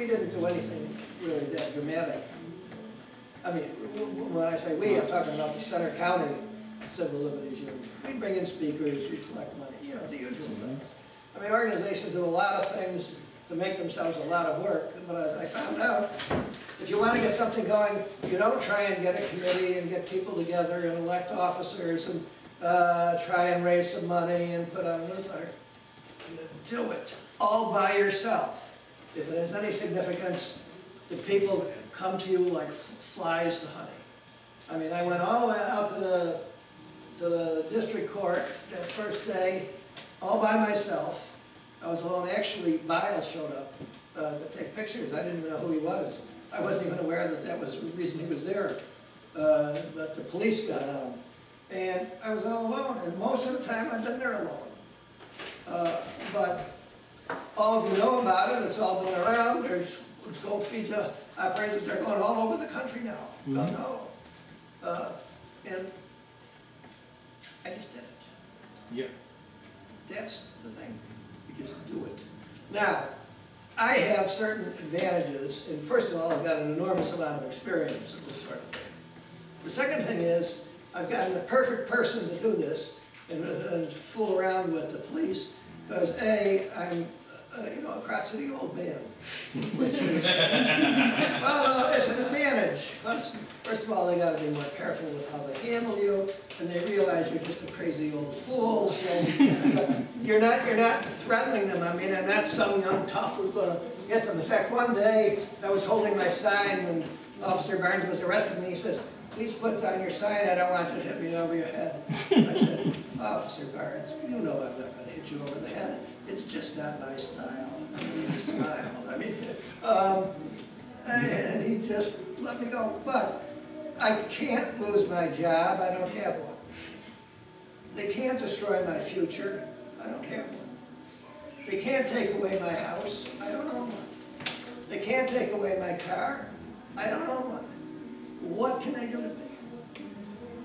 we didn't do anything really that dramatic. I mean, when I say we, I'm talking about the Center County Civil Liberties Union. We bring in speakers, we collect money, you know, the usual things. I mean, organizations do a lot of things to make themselves a lot of work, but as I found out, if you want to get something going, you don't try and get a committee and get people together and elect officers and try and raise some money and put out a newsletter. You do it all by yourself. If it has any significance, the people come to you like flies to honey. I mean, I went all the way out to the district court that first day, all by myself. I was alone. Actually, Biles showed up to take pictures. I didn't even know who he was. I wasn't even aware that that was the reason he was there. But the police got on him. And I was all alone. And most of the time, I've been there alone. But all of you know about it. It's all been around. There's gold feed operations. They're going all over the country now. God no. And I just did it. Yeah. That's the thing. You just do it. Now, I have certain advantages, and first of all, I've got an enormous amount of experience of this sort of thing. The second thing is, I've gotten the perfect person to do this and fool around with the police, because A, I'm you know, a crotchety old man, which is, well, it's an advantage. Because first of all, they got to be more careful with how they handle you, and they realize you're just a crazy old fool. So you're not threatening them. I mean, I'm not some young tough who's going to get them. In fact, one day I was holding my sign when Officer Barnes was arresting me. He says, "Please put down your sign. I don't want you to hit me over your head." I said, "Officer Barnes, you know I'm not going to hit you over the head. It's just not my style." And he smiled. I mean, and he just let me go. But I can't lose my job. I don't have one. They can't destroy my future. I don't have one. They can't take away my house. I don't own one. They can't take away my car. I don't own one. What can they do to me?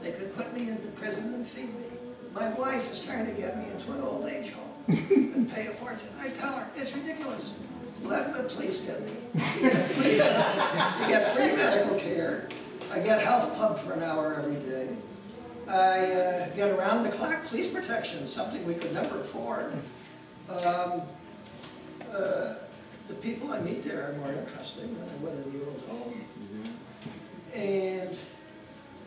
They could put me into prison and feed me. My wife is trying to get me into an old age home and pay a fortune. I tell her, it's ridiculous. Let the police get me. You get free medical care. I get health club for an hour every day. I get around-the-clock police protection, something we could never afford. The people I meet there are more interesting than I would in the old home. And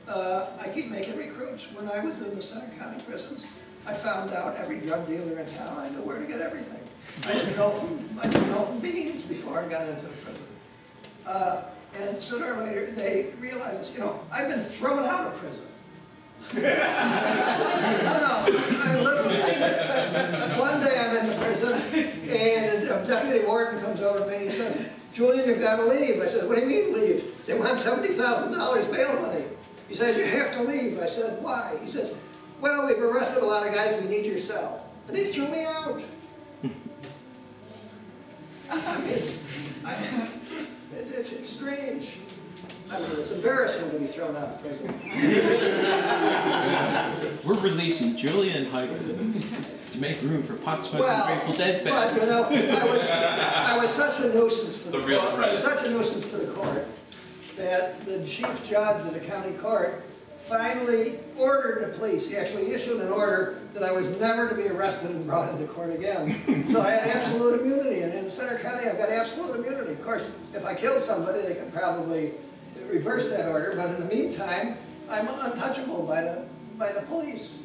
I keep making recruits. When I was in the Center County prisons, I found out every drug dealer in town. I knew where to get everything. I didn't know from beans before I got into the prison. And sooner or later, they realized, you know, I've been thrown out of prison. No, I literally, one day I'm in the prison, and a deputy warden comes over to me and he says, "Julian, you've got to leave." I said, "What do you mean leave? They want $70,000 bail money." He says, "You have to leave." I said, "Why?" He says, "Well, we've arrested a lot of guys, we need your cell." And he threw me out. I mean, it's strange. I mean, it's embarrassing to be thrown out of prison. We're releasing Julian Heicklen to make room for pot-smoking Grateful Dead fans. But, you know, I was such a nuisance to the court. I was such a nuisance to the court that the chief judge of the county court finally ordered the police. He actually issued an order that I was never to be arrested and brought into court again. So I had absolute immunity, and in Center County I've got absolute immunity. Of course, if I killed somebody, they can probably reverse that order, but in the meantime, I'm untouchable by the police.